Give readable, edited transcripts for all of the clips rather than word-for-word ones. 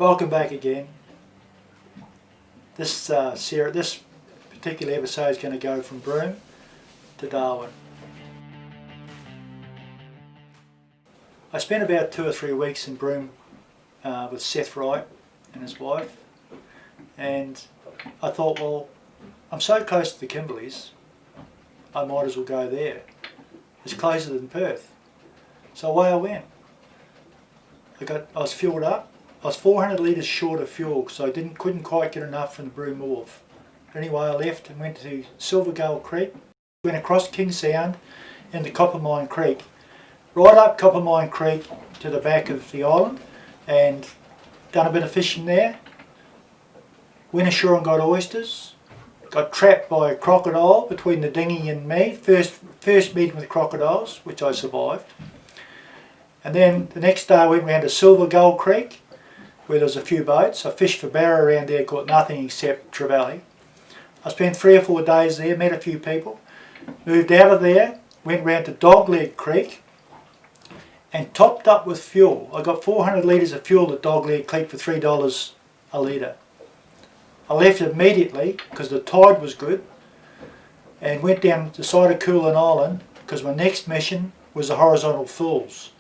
Welcome back again. This particular episode is going to go from Broome to Darwin. I spent about 2 or 3 weeks in Broome with Seth Wright and his wife, and I thought, well, I'm so close to the Kimberleys, I might as well go there. It's closer than Perth. So away I went. I was fueled up. I was 400 litres short of fuel, so I couldn't quite get enough from the Broome Wharf. Anyway, I left and went to Silver Gull Creek, went across King Sound into Coppermine Creek, right up Coppermine Creek to the back of the island, and done a bit of fishing there. Went ashore and got oysters. Got trapped by a crocodile between the dinghy and me. First meeting with crocodiles, which I survived. And then the next day I went round to Silver Gull Creek, where there was a few boats. I fished for barra around there, caught nothing except trevally. I spent 3 or 4 days there, met a few people, moved out of there, went round to Dogleg Creek and topped up with fuel. I got 400 litres of fuel at Dogleg Creek for $3 a litre. I left immediately because the tide was good and went down the side of Coolan Island because my next mission was the Horizontal Falls.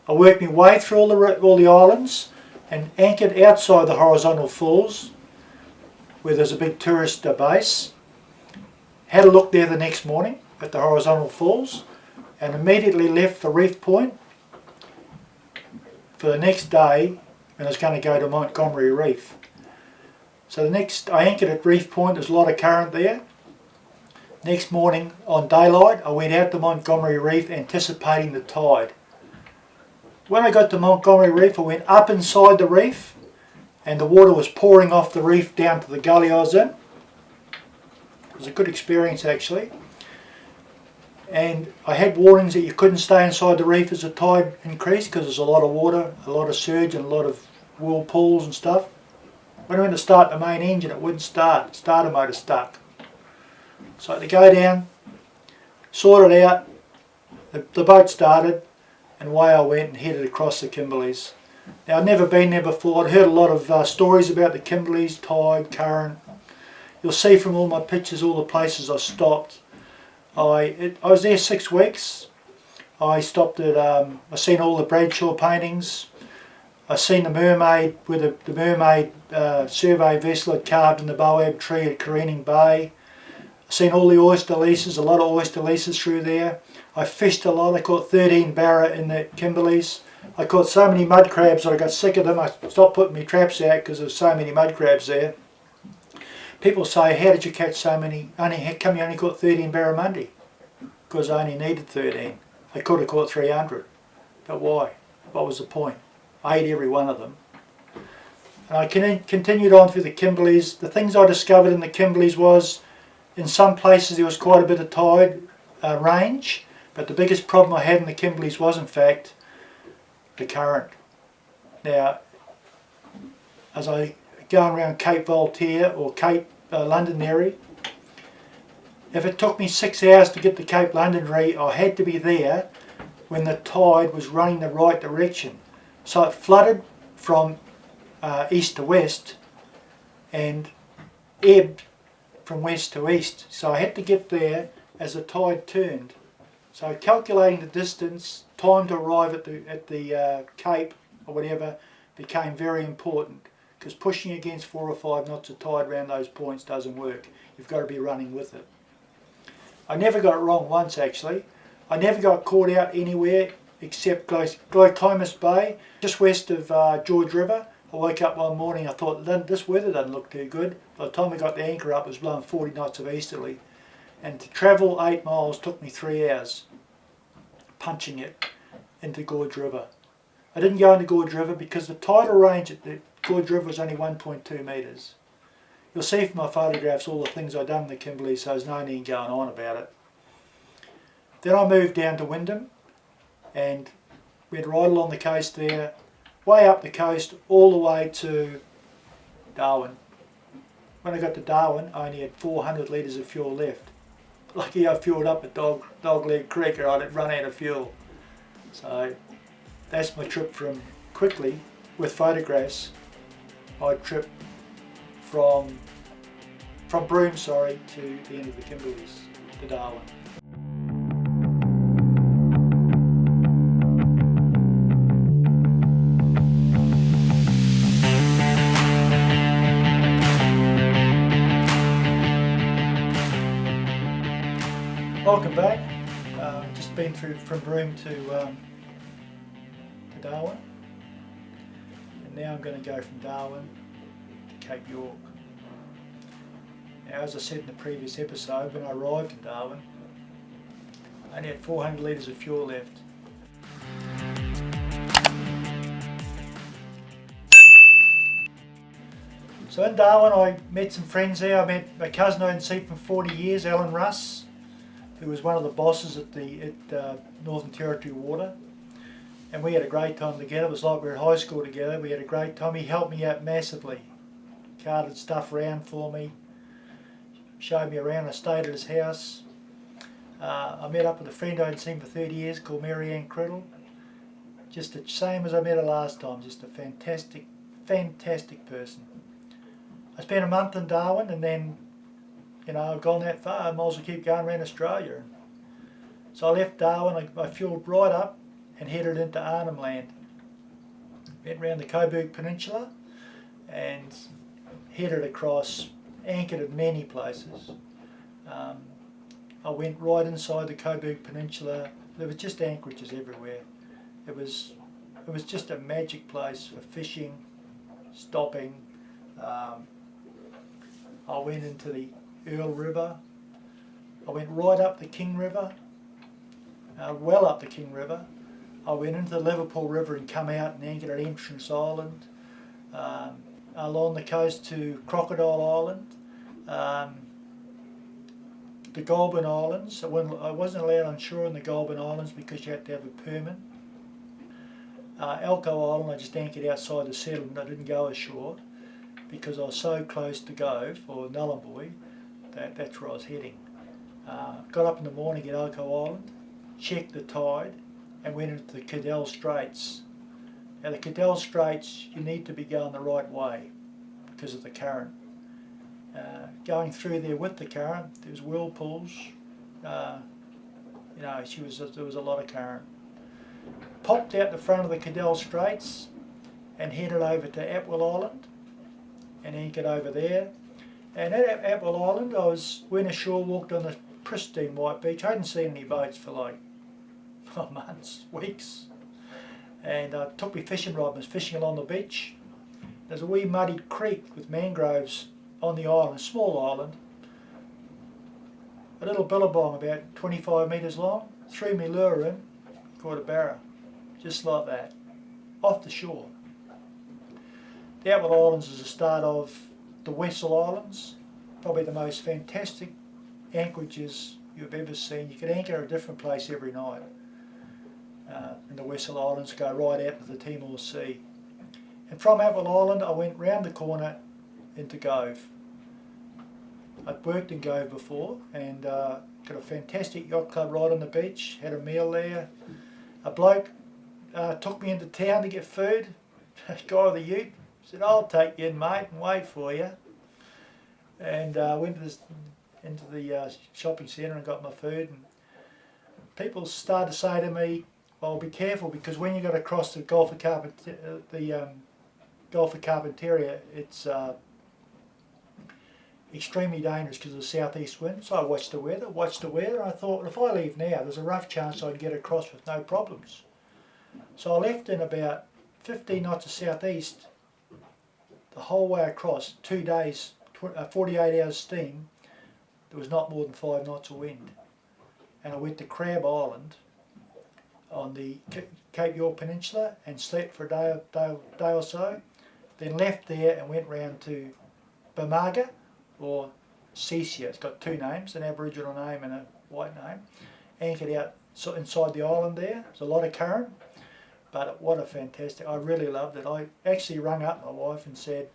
I worked my way through all the islands and anchored outside the Horizontal Falls where there's a big tourist base. Had a look there the next morning at the Horizontal Falls and immediately left for Reef Point for the next day when I was going to go to Montgomery Reef. So I anchored at Reef Point. There's a lot of current there. Next morning on daylight I went out to Montgomery Reef anticipating the tide. When I got to Montgomery Reef I went up inside the reef and the water was pouring off the reef down to the gully I was in. It was a good experience actually. And I had warnings that you couldn't stay inside the reef as the tide increased because there's a lot of water, a lot of surge and a lot of whirlpools and stuff. When I went to start the main engine it wouldn't start, the starter motor stuck. So I had to go down, sort it out, the boat started and away I went and headed across the Kimberleys. Now I'd never been there before. I'd heard a lot of stories about the Kimberleys, tide, current. You'll see from all my pictures all the places I stopped. I was there 6 weeks. I stopped at, I seen all the Bradshaw paintings. I seen the mermaid where the mermaid survey vessel had carved in the Boab tree at Careening Bay. I seen all the oyster leases, a lot of oyster leases through there. I fished a lot. I caught 13 barra in the Kimberleys. I caught so many mud crabs that I got sick of them. I stopped putting my traps out because there was so many mud crabs there. People say, how did you catch so many? How come you only caught 13 barramundi? Because I only needed 13. I could have caught 300. But why? What was the point? I ate every one of them. And I continued on through the Kimberleys. The things I discovered in the Kimberleys was, in some places there was quite a bit of tide range, but the biggest problem I had in the Kimberleys was in fact the current. Now, as I going around Cape Voltaire or Cape Londonderry, if it took me 6 hours to get to Cape Londonderry, I had to be there when the tide was running the right direction. So it flooded from east to west and ebbed from west to east. So I had to get there as the tide turned. So calculating the distance, time to arrive at the Cape or whatever became very important, because pushing against 4 or 5 knots of tide around those points doesn't work. You've got to be running with it. I never got it wrong once actually. I never got caught out anywhere except Glycomus Bay, just west of George River. I woke up one morning, I thought, this weather doesn't look too good. By the time we got the anchor up, it was blowing 40 knots of easterly. And to travel 8 miles took me 3 hours, punching it into Gorge River. I didn't go into Gorge River because the tidal range at the Gorge River was only 1.2 metres. You'll see from my photographs all the things I've done in the Kimberley, so there's no need going on about it. Then I moved down to Wyndham and went right along the coast there, way up the coast all the way to Darwin. When I got to Darwin I only had 400 litres of fuel left. Lucky I fueled up at Dogleg Creek or I'd run out of fuel. So that's my trip from quickly with photographs my trip from Broome, to the end of the Kimberleys, to Darwin. Welcome back. Just been through from Broome to Darwin, and now I'm going to go from Darwin to Cape York. Now, as I said in the previous episode, when I arrived in Darwin, I only had 400 litres of fuel left. So in Darwin I met some friends there. I met my cousin I hadn't seen for 40 years, Russ, who was one of the bosses at Northern Territory Water, and we had a great time together. It was like we were at high school together. We had a great time. He helped me out massively, carted stuff around for me, showed me around. I stayed at his house. I met up with a friend I hadn't seen for 30 years called Marianne Criddle, just the same as I met her last time, just a fantastic person. I spent a month in Darwin, and then I've gone that far, I might as well keep going around Australia. So I left Darwin, I fueled right up and headed into Arnhem Land. Went around the Coburg Peninsula and headed across, anchored at many places. I went right inside the Coburg Peninsula. There was just anchorages everywhere. It was just a magic place for fishing, stopping. I went into the Earl River. I went right up the King River, well up the King River. I went into the Liverpool River and come out and anchored at Entrance Island, along the coast to Crocodile Island, the Goulburn Islands. I wasn't allowed on shore in the Goulburn Islands because you had to have a permit. Elcho Island, I just anchored outside the settlement. I didn't go ashore because I was so close to Gove, or Nullarbor, that's where I was heading. Got up in the morning at Elcho Island, checked the tide, and went into the Cadell Straits. Now the Cadell Straits, you need to be going the right way because of the current. Going through there with the current, there was whirlpools. There was a lot of current. Popped out the front of the Cadell Straits and headed over to Atwell Island and anchored over there. And at Atwell Island I went ashore, walked on the pristine white beach. I hadn't seen any boats for like months, weeks. And I took my fishing rod and was fishing along the beach. There's a wee muddy creek with mangroves on the island, a small island. A little billabong about 25 metres long. Threw me lure in, caught a barra, just like that, off the shore. The Atwell Islands is the start of the Wessel Islands, probably the most fantastic anchorages you've ever seen. You could anchor at a different place every night. And the Wessel Islands go right out to the Timor Sea. And from Atwell Island I went round the corner into Gove. I'd worked in Gove before and got a fantastic yacht club right on the beach, had a meal there. A bloke took me into town to get food, a guy with a ute. Said, I'll take you in, mate, and wait for you. And went into the shopping centre and got my food. And people started to say to me, well, be careful, because when you got to cross the Gulf of Carpentaria, it's extremely dangerous because of the southeast wind. So I watched the weather, and I thought, if I leave now, there's a rough chance I'd get across with no problems. So I left in about 15 knots of southeast the whole way across, 2 days, 48 hours steam. There was not more than 5 knots of wind. And I went to Crab Island on the Cape York Peninsula and slept for a day or so. Then left there and went round to Bamaga, or Cecia. It's got two names, an Aboriginal name and a white name. Anchored out inside the island there. There's a lot of current. But what a fantastic, I really loved it. I actually rang up my wife and said,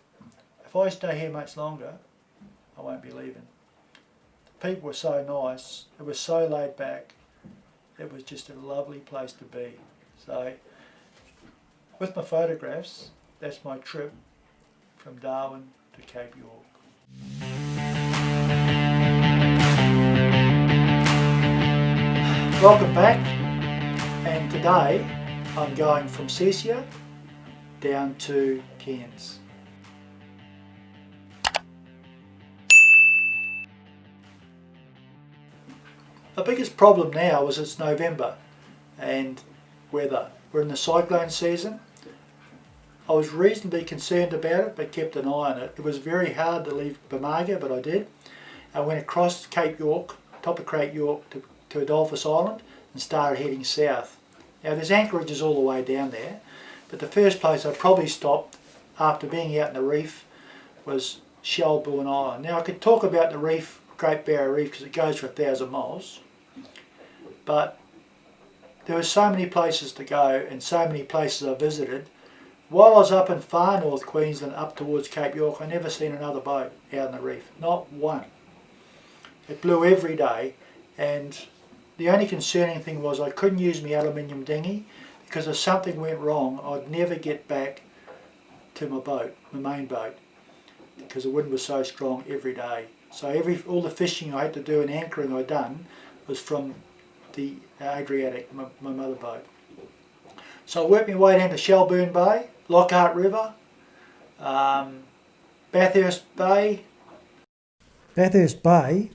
if I stay here much longer, I won't be leaving. The people were so nice, it was so laid back, it was just a lovely place to be. So, with my photographs, that's my trip from Darwin to Cape York. Welcome back, and today I'm going from Cecia down to Cairns. The biggest problem now is it's November and weather. We're in the cyclone season. I was reasonably concerned about it but kept an eye on it. It was very hard to leave Bamaga, but I did. I went across Cape York, top of Cape York to Adolphus Island and started heading south. Now there's anchorages all the way down there, but the first place I probably stopped after being out in the reef was Shelbourne Island. Now I could talk about the reef, Great Barrier Reef, because it goes for 1,000 miles, but there were so many places to go and so many places I visited. While I was up in far north Queensland up towards Cape York, I never seen another boat out in the reef, not one. It blew every day, and the only concerning thing was I couldn't use my aluminium dinghy because if something went wrong I'd never get back to my boat, my main boat, because the wind was so strong every day. So all the fishing I had to do and anchoring I'd done was from the Adriatic, my mother boat. So I worked my way down to Shelbourne Bay, Lockhart River, Bathurst Bay. Bathurst Bay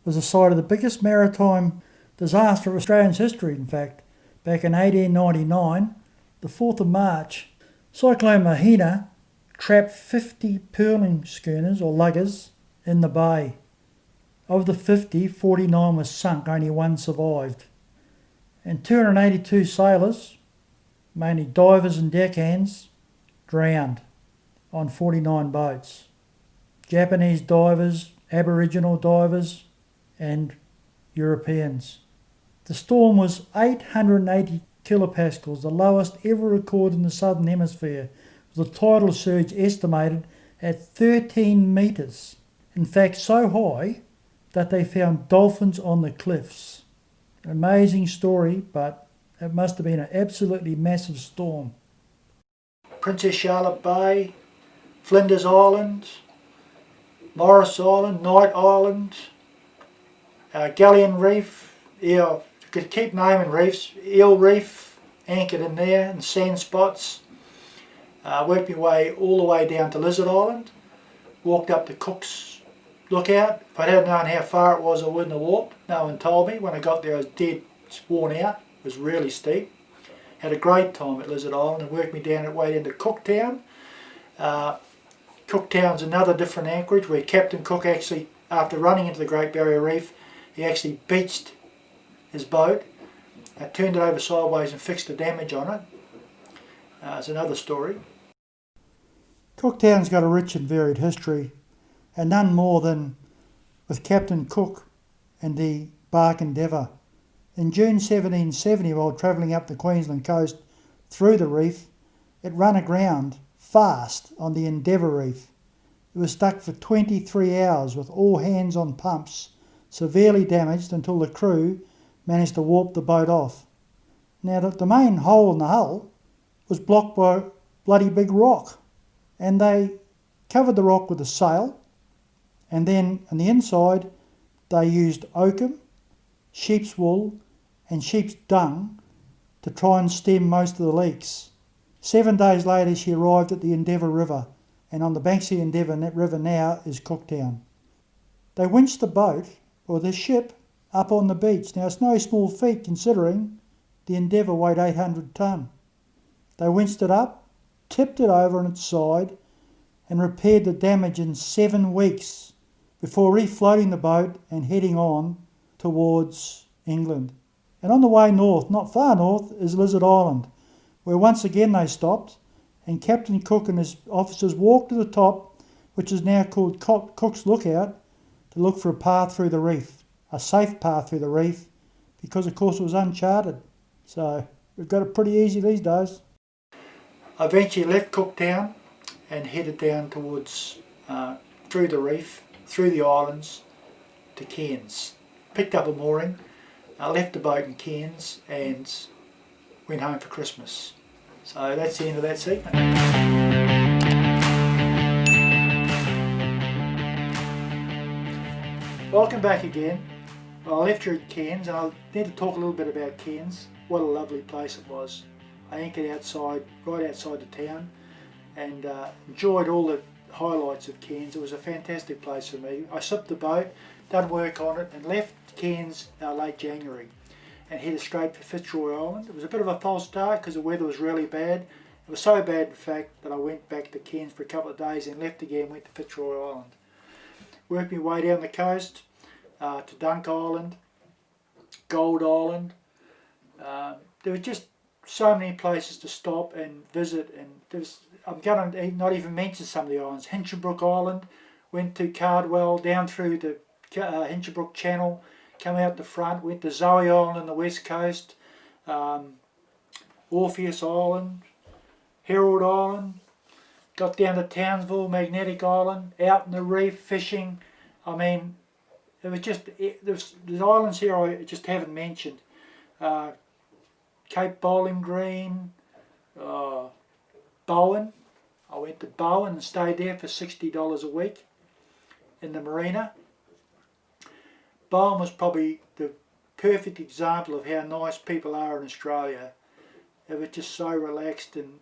was the site of the biggest maritime disaster of Australia's history, in fact. Back in 1899, the 4th of March, Cyclone Mahina trapped 50 pearling schooners or luggers in the bay. Of the 50, 49 were sunk, only one survived. And 282 sailors, mainly divers and deckhands, drowned on 49 boats. Japanese divers, Aboriginal divers and Europeans. The storm was 880 kilopascals, the lowest ever recorded in the southern hemisphere, with a tidal surge estimated at 13 metres. In fact, so high that they found dolphins on the cliffs. An amazing story, but it must have been an absolutely massive storm. Princess Charlotte Bay, Flinders Island, Morris Island, Knight Island, Galleon Reef, you could keep naming reefs, Eel Reef, anchored in there, and sand spots. Worked my way all the way down to Lizard Island, walked up to Cook's Lookout. If I had known how far it was I wouldn't have walked. No one told me. When I got there I was dead worn out, it was really steep. Had a great time at Lizard Island and worked me down that way into Cooktown. Cooktown's another different anchorage where Captain Cook actually, after running into the Great Barrier Reef, he actually beached his boat, turned it over sideways and fixed the damage on it. It's another story. Cooktown's got a rich and varied history, and none more than with Captain Cook and the bark Endeavour. In June 1770, while travelling up the Queensland coast through the reef, it ran aground fast on the Endeavour Reef. It was stuck for 23 hours with all hands on pumps, severely damaged until the crew managed to warp the boat off. Now the main hole in the hull was blocked by a bloody big rock, and they covered the rock with a sail, and then on the inside they used oakum, sheep's wool and sheep's dung to try and stem most of the leaks. 7 days later she arrived at the Endeavour River, and on the banks of the Endeavour River now is Cooktown. They winched the boat, or the ship, up on the beach. Now it's no small feat considering the Endeavour weighed 800 tonne. They winched it up, tipped it over on its side and repaired the damage in 7 weeks before refloating the boat and heading on towards England. And on the way north, not far north, is Lizard Island, where once again they stopped and Captain Cook and his officers walked to the top, which is now called Cook's Lookout, to look for a path through the reef, a safe path through the reef, because of course it was uncharted. So we've got it pretty easy these days. I eventually left Cooktown and headed down towards, through the reef, through the islands to Cairns. Picked up a mooring, I left the boat in Cairns and went home for Christmas. So that's the end of that segment. Welcome back again. Well, I left you at Cairns and I need to talk a little bit about Cairns. What a lovely place it was. I anchored outside, right outside the town, and enjoyed all the highlights of Cairns. It was a fantastic place for me. I slipped the boat, done work on it, and left Cairns late January and headed straight for Fitzroy Island. It was a bit of a false start because the weather was really bad. It was so bad in fact that I went back to Cairns for a couple of days and left again, went to Fitzroy Island. Worked my way down the coast to Dunk Island, Gold Island. There were just so many places to stop and visit, and I'm going to not even mention some of the islands. Hinchinbrook Island, went to Cardwell, down through the Hinchinbrook Channel, come out the front, went to Zoe Island on the west coast, Orpheus Island, Herald Island, got down to Townsville, Magnetic Island, out in the reef, fishing. I mean, it was just, there's islands here I just haven't mentioned. Cape Bowling Green, Bowen. I went to Bowen and stayed there for $60 a week in the marina. Bowen was probably the perfect example of how nice people are in Australia. They were just so relaxed, and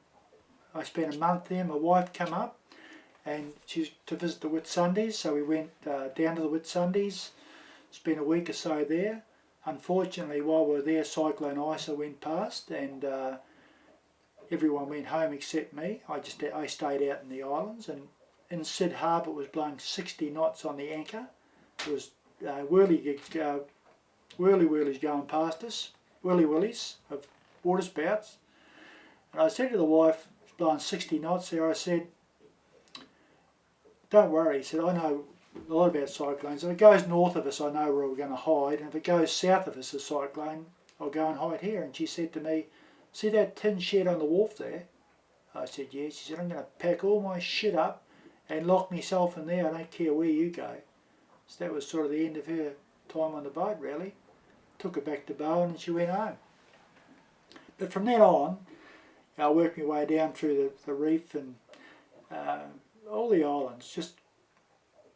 I spent a month there. My wife came up and she's to visit the Whitsundays, so we went down to the Whitsundays, spent a week or so there. Unfortunately, while we were there, Cyclone Isa went past and everyone went home except me. I stayed out in the islands, and in Sid Harbour it was blowing 60 knots on the anchor. It was whirly-willies going past us, whirly-willies of waterspouts. And I said to the wife, it's blowing 60 knots there, I said, don't worry. He said, I know a lot about cyclones. If it goes north of us, I know where we're going to hide, and if it goes south of us, the cyclone, I'll go and hide here. And she said to me, see that tin shed on the wharf there? I said, yes. She said, I'm going to pack all my shit up and lock myself in there. I don't care where you go. So that was sort of the end of her time on the boat, really. Took her back to Bowen and she went home. But from then on, I worked my way down through the reef and all the islands,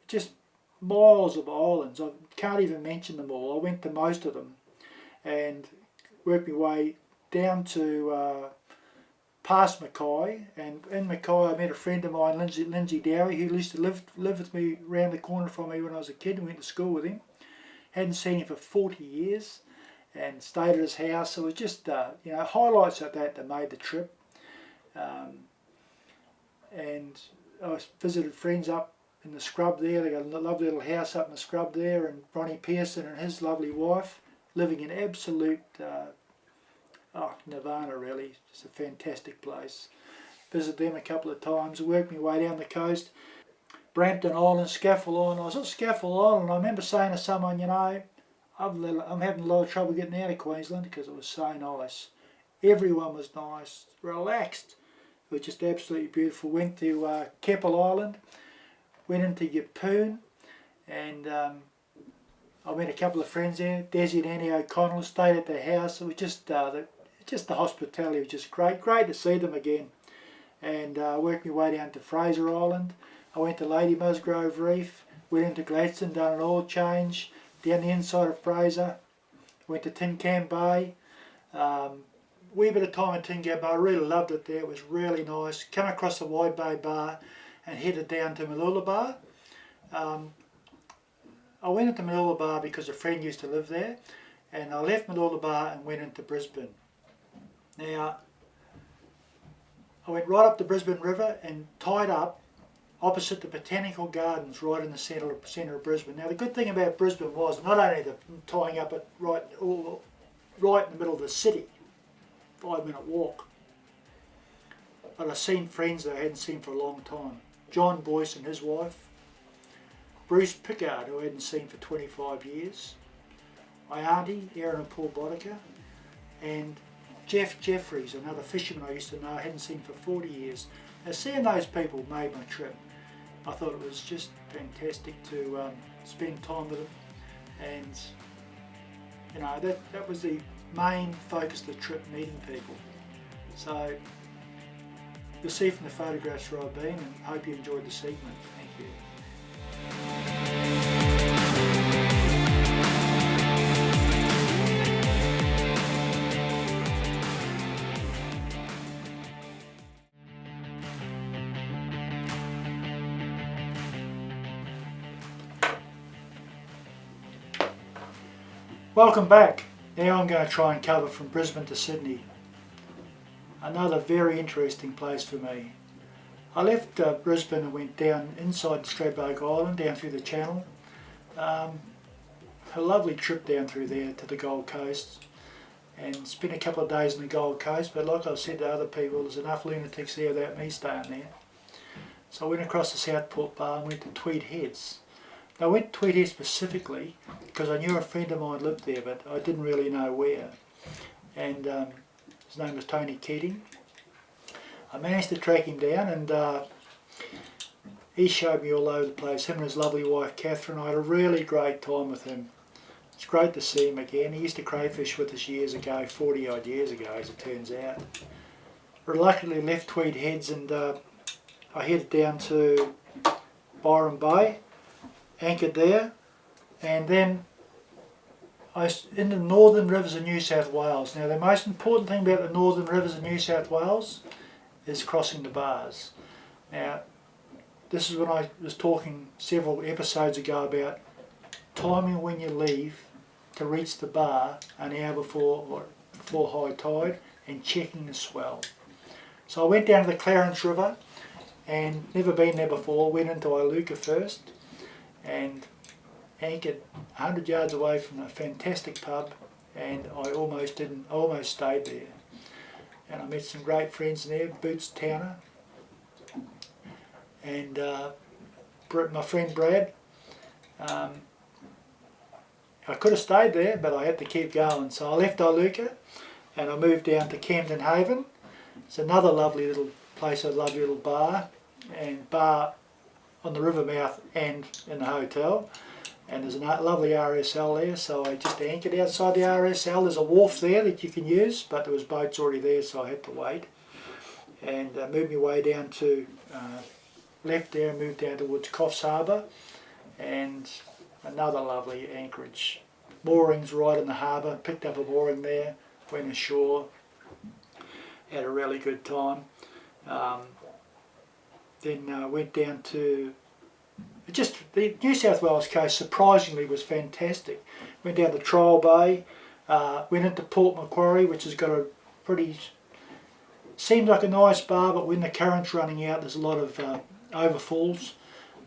just miles of islands. I can't even mention them all. I went to most of them and worked my way down to past Mackay, and in Mackay I met a friend of mine, Lindsay Dowie, who used to live with me round the corner from me when I was a kid and went to school with him. Hadn't seen him for 40 years and stayed at his house. So it was just highlights like that made the trip. And I visited friends up in the scrub there. They got a lovely little house up in the scrub there, and Ronnie Pearson and his lovely wife living in absolute nirvana, really. It's a fantastic place. Visited them a couple of times, worked my way down the coast. Brampton Island, Scafell Island. I was at Scafell Island and I remember saying to someone, I'm having a lot of trouble getting out of Queensland because it was so nice. Everyone was nice, relaxed. It was just absolutely beautiful. Went to Keppel Island, went into Yeppoon, and I met a couple of friends there, Desi and Annie O'Connell, stayed at their house. It was just the hospitality was just great to see them again. And worked my way down to Fraser Island. I went to Lady Musgrove Reef, went into Gladstone, done an oil change, down the inside of Fraser, went to Tin Can Bay. Wee bit of time in Tin Can Bay, I really loved it there, it was really nice. Come across the Wide Bay Bar and headed down to Malula Bar. I went into Malula Bar because a friend used to live there, and I left Malula Bar and went into Brisbane. Now, I went right up the Brisbane River and tied up opposite the Botanical Gardens right in the centre of Brisbane. Now the good thing about Brisbane was not only the tying up it right in the middle of the city, 5-minute walk, but I've seen friends that I hadn't seen for a long time. John Boyce and his wife, Bruce Pickard, who I hadn't seen for 25 years, my auntie, Erin and Paul Boddicker, and Jeff Jeffries, another fisherman I used to know, I hadn't seen for 40 years. Now seeing those people made my trip. I thought it was just fantastic to spend time with them, and that was the main focus of the trip, meeting people. So you'll see from the photographs where I've been, and hope you enjoyed the segment. Thank you. Welcome back. Now I'm going to try and cover from Brisbane to Sydney. Another very interesting place for me. I left Brisbane and went down inside Stradbroke Island, down through the Channel. A lovely trip down through there to the Gold Coast and spent a couple of days on the Gold Coast, but like I've said to other people, there's enough lunatics there without me staying there. So I went across the Southport Bar and went to Tweed Heads. Now, I went to Tweed Heads specifically because I knew a friend of mine lived there, but I didn't really know where. And his name was Tony Keating. I managed to track him down, and he showed me all over the place. Him and his lovely wife Catherine. I had a really great time with him. It's great to see him again. He used to crayfish with us years ago, 40 odd years ago as it turns out. Reluctantly left Tweed Heads and I headed down to Byron Bay, anchored there, and then in the northern rivers of New South Wales. Now the most important thing about the northern rivers of New South Wales is crossing the bars. Now this is when I was talking several episodes ago about timing when you leave to reach the bar an hour before high tide and checking the swell. So I went down to the Cairns River and never been there before, went into Iluka first and anchored 100 yards away from a fantastic pub, and I almost stayed there. And I met some great friends in there, Boots Towner and my friend Brad. I could have stayed there, but I had to keep going. So I left Iluka and I moved down to Camden Haven. It's another lovely little place, a lovely little bar on the river mouth and in the hotel. And there's a lovely RSL there, so I just anchored outside the RSL. There's a wharf there that you can use, but there was boats already there, so I had to wait. And moved my way down to, left there and moved down towards Coffs Harbour, and another lovely anchorage. Moorings right in the harbour, picked up a mooring there, went ashore, had a really good time. Then went down to, the New South Wales coast surprisingly was fantastic. Went down to Trial Bay, went into Port Macquarie, which has got a seemed like a nice bar, but when the current's running out there's a lot of overfalls.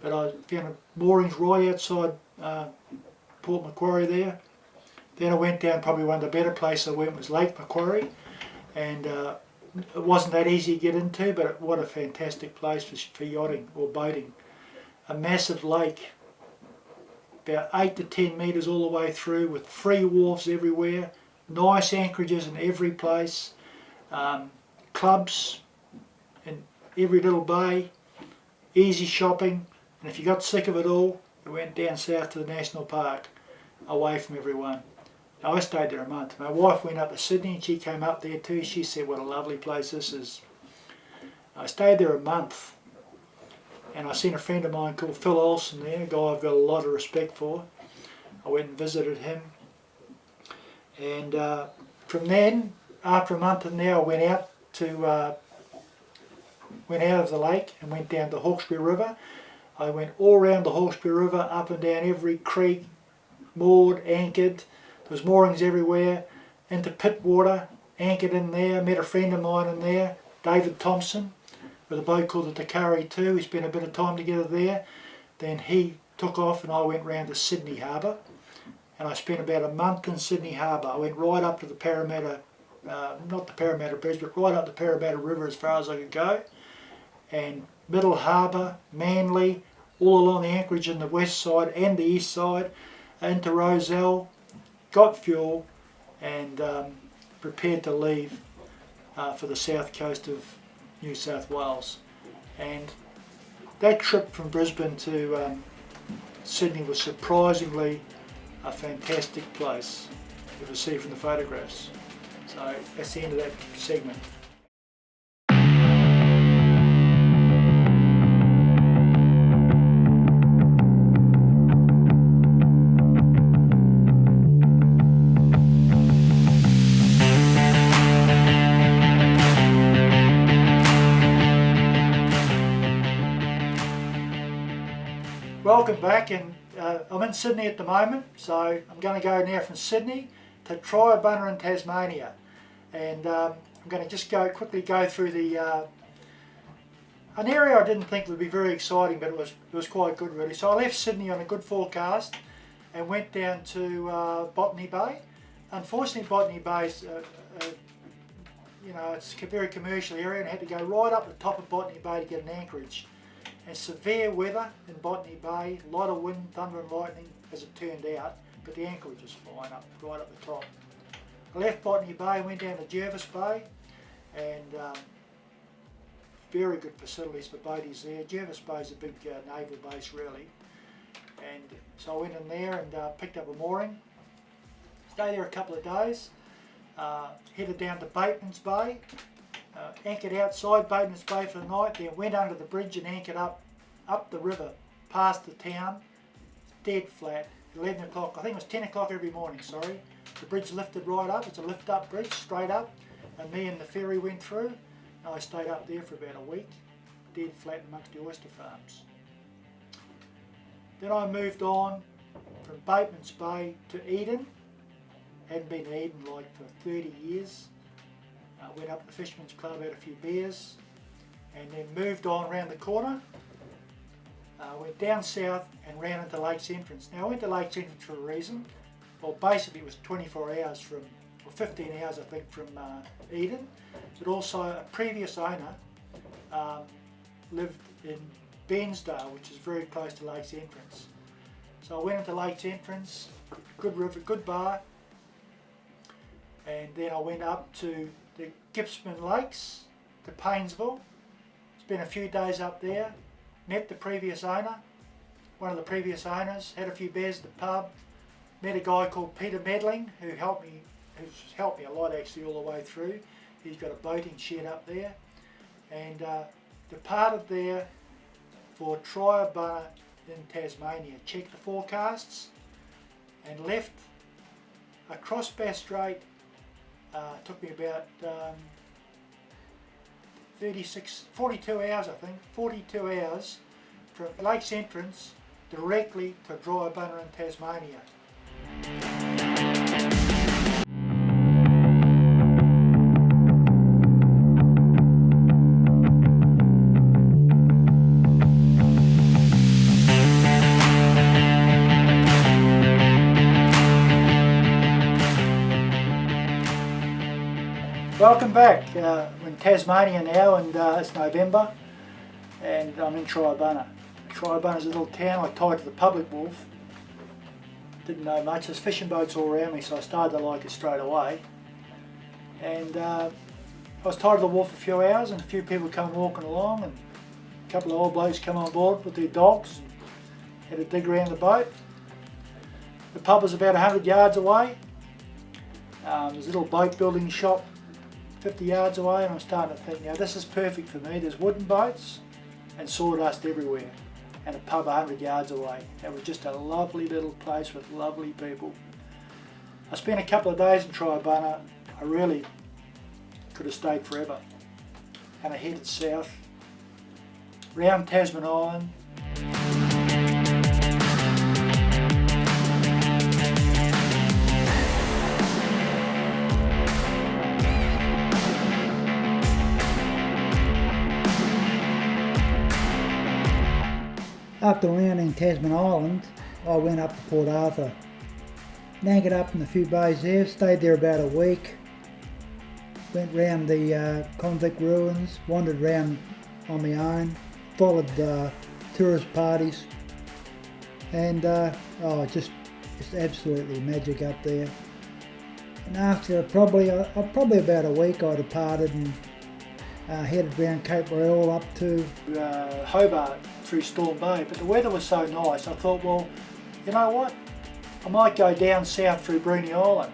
But I found moorings right outside Port Macquarie there. Then I went down, probably one of the better places I went was Lake Macquarie, and it wasn't that easy to get into, but what a fantastic place for yachting or boating. A massive lake, about 8 to 10 metres all the way through, with free wharves everywhere, nice anchorages in every place, clubs in every little bay, easy shopping, and if you got sick of it all, you went down south to the National Park, away from everyone. Now, I stayed there a month. My wife went up to Sydney and she came up there too. She said what a lovely place this is. I stayed there a month, and I seen a friend of mine called Phil Olsen there, a guy I've got a lot of respect for. I went and visited him, and from then, after a month in there, I went out of the lake and went down the Hawkesbury River. I went all around the Hawkesbury River, up and down every creek, moored, anchored. There was moorings everywhere, into Pittwater, anchored in there. Met a friend of mine in there, David Thompson, with a boat called the Takari 2. We spent a bit of time together there. Then he took off and I went round to Sydney Harbour, and I spent about a month in Sydney Harbour. I went right up to the Parramatta, not the Parramatta Bridge, but right up the Parramatta River as far as I could go. And Middle Harbour, Manly, all along the anchorage on the west side and the east side, into Rozelle, got fuel and prepared to leave for the south coast of New South Wales. And that trip from Brisbane to Sydney was surprisingly a fantastic place, you can see from the photographs. So that's the end of that segment. Welcome back, and I'm in Sydney at the moment, so I'm going to go now from Sydney to Triabunna in Tasmania, and I'm going to just quickly go through an area I didn't think would be very exciting, but it was quite good really. So I left Sydney on a good forecast and went down to Botany Bay. Unfortunately, Botany Bay is it's a very commercial area, and I had to go right up the top of Botany Bay to get an anchorage. And severe weather in Botany Bay, a lot of wind, thunder and lightning as it turned out, but the anchorage was fine right up the top. I left Botany Bay, went down to Jervis Bay, and very good facilities for boaties there. Jervis Bay is a big naval base really, and so I went in there and picked up a mooring, stayed there a couple of days, headed down to Bateman's Bay, anchored outside Bateman's Bay for the night, then went under the bridge and anchored up the river, past the town, dead flat, 11 o'clock, I think it was 10 o'clock every morning, sorry. The bridge lifted right up, it's a lift up bridge, straight up, and me and the ferry went through, and I stayed up there for about a week, dead flat amongst the oyster farms. Then I moved on from Bateman's Bay to Eden. Hadn't been to Eden like for 30 years. Went up to the Fisherman's Club, had a few beers, and then moved on around the corner. Went down south and ran into Lakes Entrance. Now I went to Lakes Entrance for a reason. Well, basically it was 24 hours from, or 15 hours I think, from Eden. But also a previous owner lived in Bairnsdale, which is very close to Lakes Entrance. So I went into Lakes Entrance, good river, good bar, and then I went up to the Gippsland Lakes, to Paynesville. Spent a few days up there, met the previous owner, one of the previous owners, had a few beers at the pub, met a guy called Peter Medling who's helped me a lot actually all the way through. He's got a boating shed up there, and departed there for Triabunna in Tasmania, checked the forecasts and left across Bass Strait. Took me about 42 hours I think, 42 hours from Lakes Entrance directly to Triabunna in Tasmania. Welcome back. We're in Tasmania now, and it's November, and I'm in Triabunna. Triabunna's a little town. I tied to the public wharf. Didn't know much. There's fishing boats all around me, so I started to like it straight away. And I was tied to the wharf for a few hours, and a few people come walking along, and a couple of old blokes come on board with their dogs and had a dig around the boat. The pub was about 100 yards away. There's a little boat building shop 50 yards away, and I'm starting to think, now this is perfect for me. There's wooden boats and sawdust everywhere, and a pub 100 yards away. It was just a lovely little place with lovely people. I spent a couple of days in Triabunna. I really could have stayed forever. And I headed south, round Tasman Island. After landing Tasman Island, I went up to Port Arthur. Anchored up in a few bays there, stayed there about a week. Went round the convict ruins, wandered round on my own, followed tourist parties, and just absolutely magic up there. And after probably about a week, I departed and headed round Cape Royal up to Hobart through Storm Bay, but the weather was so nice I thought, well, you know what, I might go down south through Bruny Island.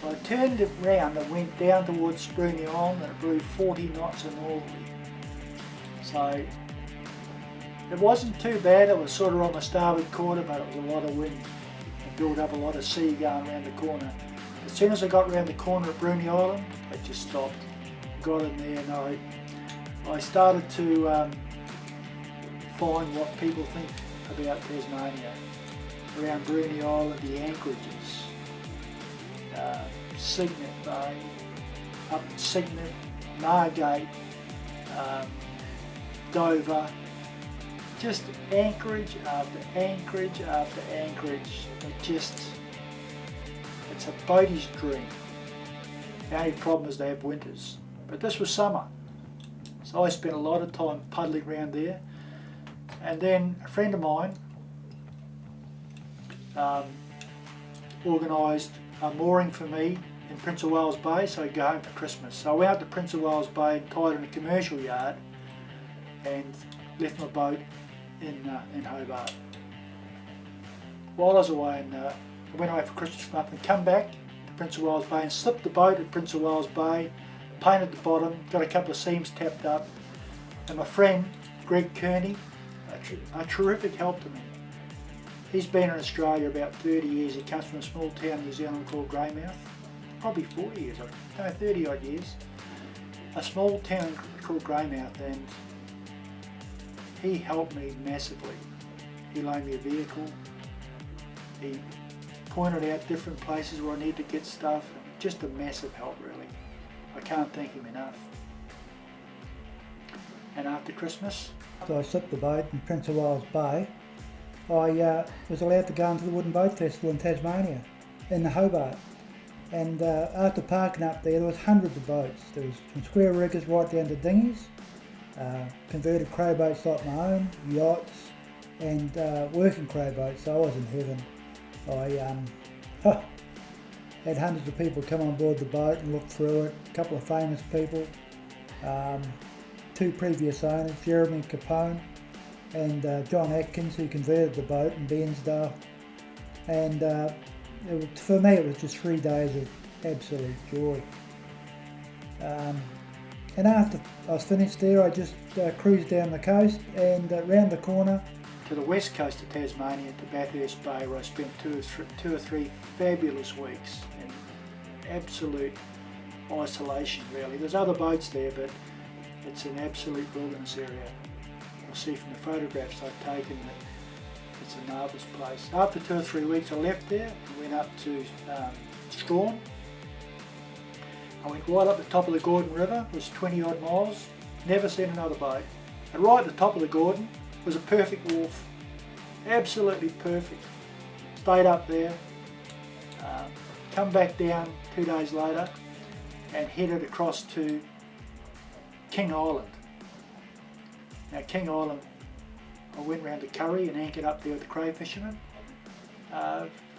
Well, I turned it round and went down towards Bruny Island, and it blew 40 knots in northerly. So it wasn't too bad. It was sort of on the starboard quarter, but it was a lot of wind. It built up a lot of sea going around the corner. As soon as I got around the corner at Bruny Island, it just stopped. Got in there, and I started to find what people think about Tasmania. around Broome Island, the anchorages, Cygnet Bay, up in Cygnet, Margate, Dover, just anchorage after anchorage after anchorage. It's a boatie's dream. The only problem is they have winters, but this was summer. So I spent a lot of time puddling around there, and then a friend of mine organised a mooring for me in Prince of Wales Bay so I could go home for Christmas. So I went out to Prince of Wales Bay and tied in a commercial yard and left my boat in Hobart. While I was away, I went away for Christmas month and come back to Prince of Wales Bay and slipped the boat at Prince of Wales Bay, painted the bottom, got a couple of seams tapped up, and my friend Greg Kearney, a terrific help to me. He's been in Australia about 30 years. He comes from a small town in New Zealand called Greymouth, probably 40 years, no, 30 odd years. A small town called Greymouth, and he helped me massively. He loaned me a vehicle, he pointed out different places where I need to get stuff, just a massive help really. I can't thank him enough. And after Christmas, So I slipped the boat in Prince of Wales Bay. I was allowed to go into the Wooden Boat Festival in Tasmania, in the Hobart. And after parking up there was hundreds of boats. There was from square riggers right down to dinghies, converted crow boats like my own, yachts, and working crow boats. So I was in heaven. I had hundreds of people come on board the boat and look through it. A couple of famous people, two previous owners, Jeremy Capone and John Atkins, who converted the boat in Bairnsdale. And for me it was just 3 days of absolute joy. And after I was finished there, I just cruised down the coast and round the corner to the west coast of Tasmania, to Bathurst Bay, where I spent two or three fabulous weeks in absolute isolation really. There's other boats there, but it's an absolute wilderness area. You'll see from the photographs I've taken that it's a marvellous place. After 2 or 3 weeks I left there and went up to Strawn. I went right up the top of the Gordon River, it was 20 odd miles, never seen another boat. And right at the top of the Gordon was a perfect wharf, absolutely perfect. Stayed up there, come back down 2 days later and headed across to King Island. Now King Island, I went round to Curry and anchored up there with the crow fishermen.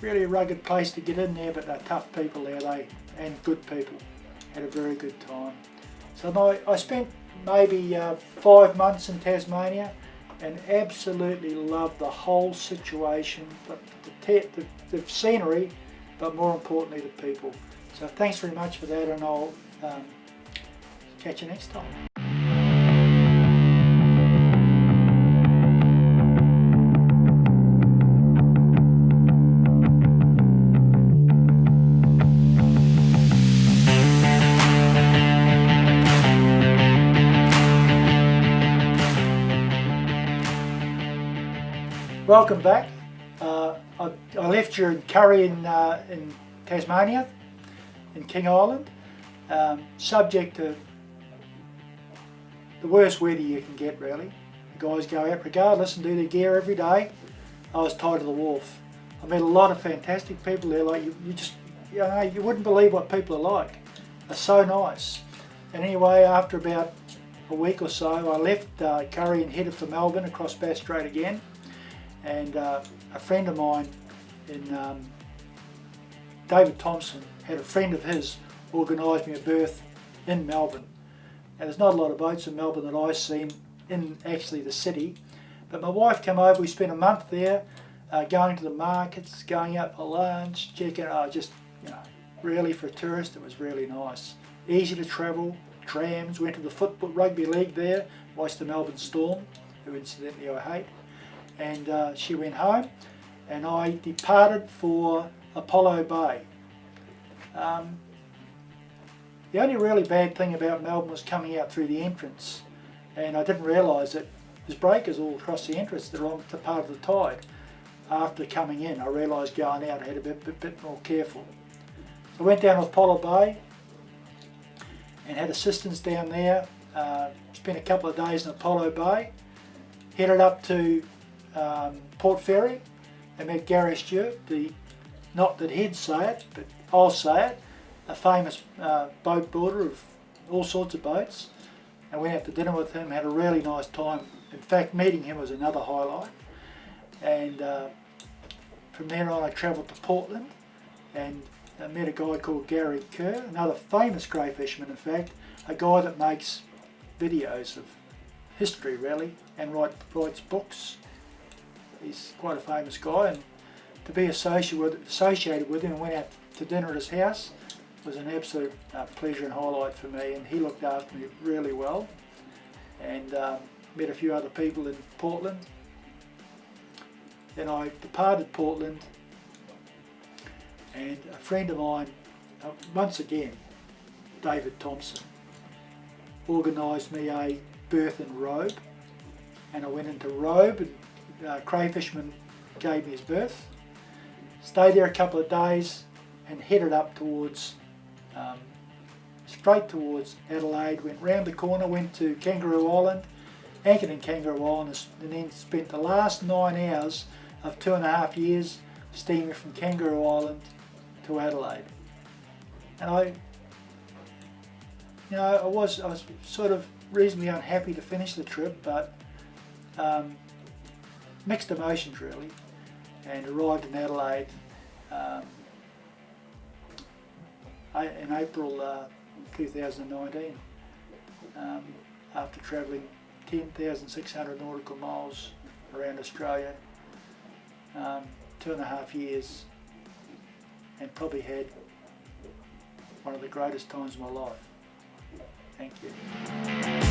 Really a rugged place to get in there, but they're tough people there, and good people. Had a very good time. So I spent maybe 5 months in Tasmania and absolutely loved the whole situation, the scenery, but more importantly the people. So thanks very much for that, and I'll catch you next time. Welcome back. I left you in Curry in Tasmania, in King Island, subject to the worst weather you can get really. The guys go out regardless and do their gear every day. I was tied to the wharf. I met a lot of fantastic people there, like you wouldn't believe what people are like. They're so nice. And anyway, after about a week or so I left Curry and headed for Melbourne across Bass Strait again. And a friend of mine David Thompson, had a friend of his organised me a berth in Melbourne. Now there's not a lot of boats in Melbourne that I've seen in actually the city, but my wife came over, we spent a month there, going to the markets, going out for lunch, checking out, really for a tourist it was really nice. Easy to travel, trams, went to the football rugby league there, watched the Melbourne Storm, who incidentally I hate. And she went home and I departed for Apollo Bay. The only really bad thing about Melbourne was coming out through the entrance, and I didn't realise that there's breakers all across the entrance that are on the part of the tide. after coming in. I realised going out I had to be a bit more careful. So I went down to Apollo Bay and had assistance down there. Spent a couple of days in Apollo Bay. Headed up to Port Fairy and met Gary Stewart, not that he'd say it, but I'll say it, a famous boat builder of all sorts of boats. I went out to dinner with him, had a really nice time. In fact, meeting him was another highlight. And from there on I travelled to Portland and I met a guy called Gary Kerr, another famous grey fisherman in fact, a guy that makes videos of history really and writes books. He's quite a famous guy, and to be associated with him and went out to dinner at his house was an absolute pleasure and highlight for me, and he looked after me really well. And met a few other people in Portland. Then I departed Portland and a friend of mine, once again, David Thompson, organised me a berth in Robe, and I went into Robe and crayfishman gave me his berth. Stayed there a couple of days and headed up towards, straight towards Adelaide, went round the corner, went to Kangaroo Island, anchored in Kangaroo Island, and then spent the last 9 hours of 2.5 years steaming from Kangaroo Island to Adelaide. And I was sort of reasonably unhappy to finish the trip, but mixed emotions really, and arrived in Adelaide in April 2019 after travelling 10,600 nautical miles around Australia, 2.5 years, and probably had one of the greatest times of my life. Thank you.